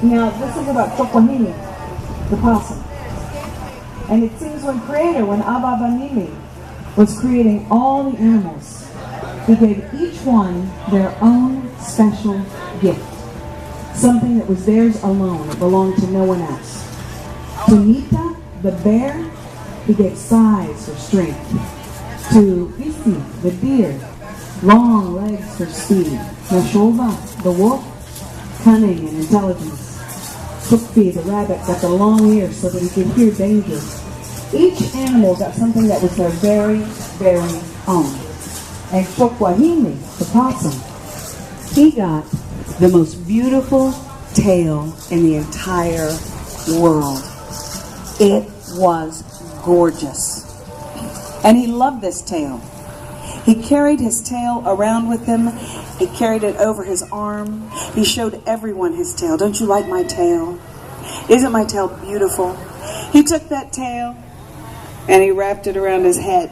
Now, this is about Chokwahili, the possum. And it seems when Abba Banili was creating all the animals, he gave each one their own special gift. Something that was theirs alone. It belonged to no one else. To Nita, the bear, he gave size for strength. To Isi, the deer, long legs for speed. Nashova, the wolf, cunning and intelligence. Tukfi, the rabbit, got the long ears so that he could hear danger. Each animal got something that was their very, very own. And Chokwahili, the possum, he got the most beautiful tail in the entire world. It was gorgeous. And he loved this tail. He carried his tail around with him. He carried it over his arm. He showed everyone his tail. Don't you like my tail? Isn't my tail beautiful? He took that tail and he wrapped it around his head.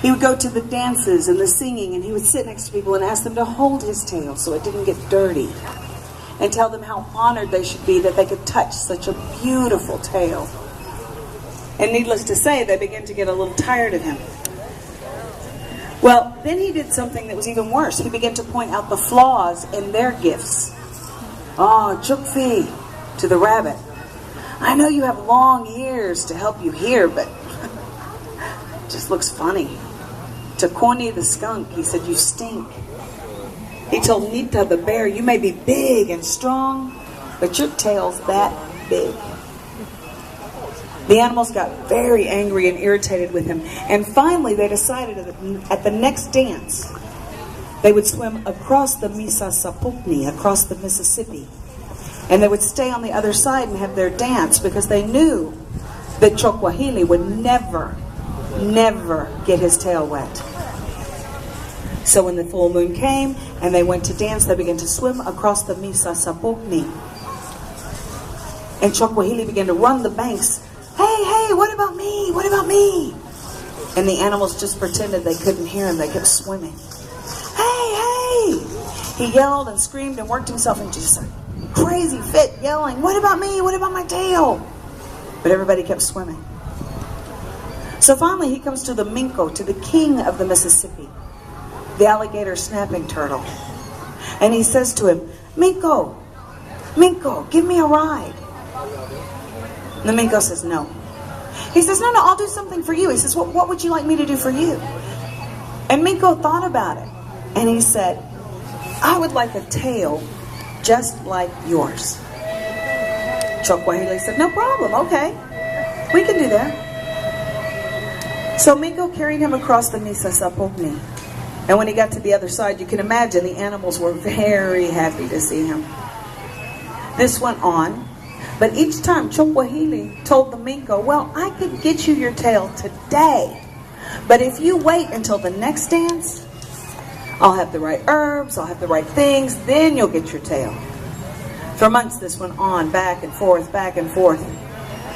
He would go to the dances and the singing, and he would sit next to people and ask them to hold his tail so it didn't get dirty, and tell them how honored they should be that they could touch such a beautiful tail. And needless to say, they began to get a little tired of him. Well, then he did something that was even worse. He began to point out the flaws in their gifts. Oh, Chukfi, to the rabbit. I know you have long ears to help you hear, but it just looks funny. To Corny the skunk, he said, you stink. He told Nita the bear, you may be big and strong, but your tail's that big. The animals got very angry and irritated with him. And finally, they decided that at the next dance, they would swim across the Misasapukni, across the Mississippi. And they would stay on the other side and have their dance because they knew that Chokwahili would never get his tail wet. So when the full moon came and they went to dance, they began to swim across the Misasapukni. And Chokwahili began to run the banks. Hey, what about me? What about me? And the animals just pretended they couldn't hear him. They kept swimming. Hey! He yelled and screamed and worked himself into just a crazy fit, yelling, what about me? What about my tail? But everybody kept swimming. So finally he comes to the Minko, to the king of the Mississippi, the alligator snapping turtle. And he says to him, Minko, give me a ride. And the Minko says, no. He says, no, I'll do something for you. He says, what would you like me to do for you? And Minko thought about it. And he said, I would like a tail just like yours. Chokwahili said, no problem, okay. We can do that. So Minko carried him across the Misasapukni. And when he got to the other side, you can imagine the animals were very happy to see him. This went on. But each time Chokwahili told the Minko, well, I could get you your tail today. But if you wait until the next dance, I'll have the right herbs, I'll have the right things, then you'll get your tail. For months this went on, back and forth, back and forth.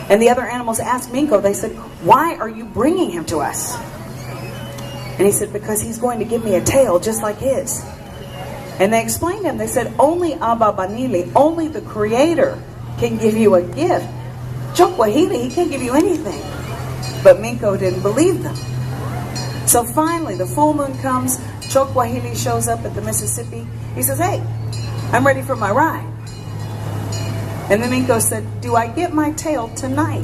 And the other animals asked Minko, they said, why are you bringing him to us? And he said, because he's going to give me a tail just like his. And they explained to him, they said, only Abba Banili, only the Creator can give you a gift. Chokwahili, he can't give you anything. But Minko didn't believe them. So finally, the full moon comes. Chokwahili shows up at the Mississippi. He says, hey, I'm ready for my ride. And the Minko said, do I get my tail tonight?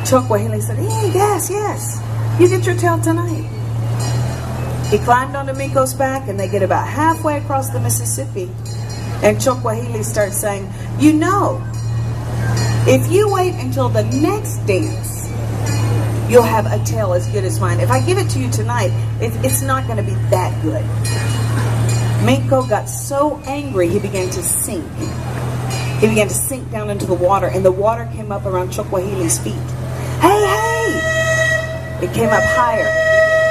Chokwahili said, hey, yes, you get your tail tonight. He climbed onto Minko's back, and they get about halfway across the Mississippi. And Chokwahili starts saying, you know, if you wait until the next dance, you'll have a tail as good as mine. If I give it to you tonight, it's not going to be that good. Minko got so angry, he began to sink. He began to sink down into the water, and the water came up around Chokwahili's feet. Hey! It came up higher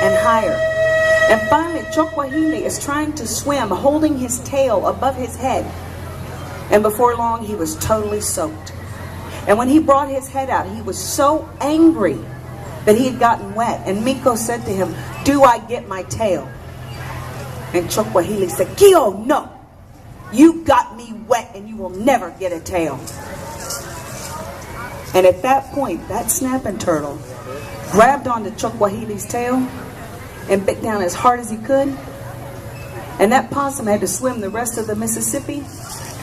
and higher. And finally, Chokwahili is trying to swim, holding his tail above his head. And before long, he was totally soaked. And when he brought his head out, he was so angry that he had gotten wet. And Minko said to him, do I get my tail? And Chokwahili said, Kio, no. You got me wet and you will never get a tail. And at that point, that snapping turtle grabbed onto Chokwahili's tail and bit down as hard as he could. And that possum had to swim the rest of the Mississippi,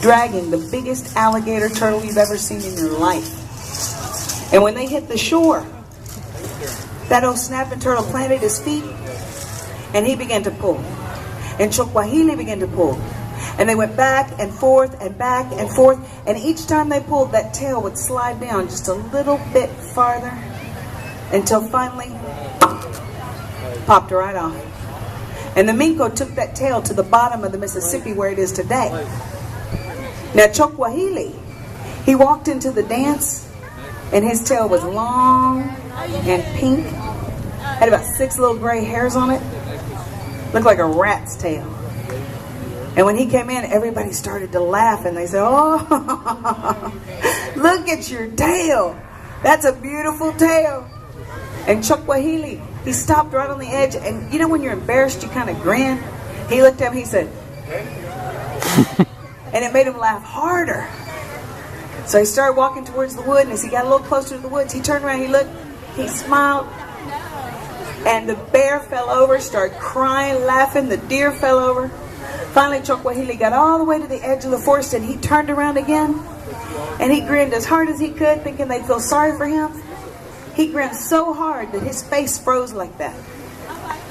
dragging the biggest alligator turtle you've ever seen in your life. And when they hit the shore, that old snapping turtle planted his feet and he began to pull. And Chokwahili began to pull. And they went back and forth and back and forth. And each time they pulled, that tail would slide down just a little bit farther until finally popped right off. And the Minko took that tail to the bottom of the Mississippi where it is today. Now Chokwahili, he walked into the dance and his tail was long and pink. Had about 6 little gray hairs on it. Looked like a rat's tail. And when he came in, everybody started to laugh and they said, oh, look at your tail. That's a beautiful tail. And Chokwahili, he stopped right on the edge. And you know when you're embarrassed, you kind of grin? He looked at him, he said, and it made him laugh harder. So he started walking towards the wood, and as he got a little closer to the woods, he turned around, he looked, he smiled, and the bear fell over, started crying, laughing, the deer fell over. Finally, Chokwahili got all the way to the edge of the forest, and he turned around again, and he grinned as hard as he could, thinking they'd feel sorry for him. He grinned so hard that his face froze like that.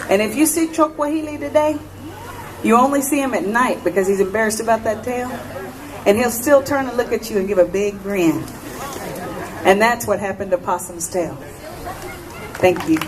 And if you see Chokwahili today, you only see him at night because he's embarrassed about that tail. And he'll still turn and look at you and give a big grin. And that's what happened to Possum's tail. Thank you.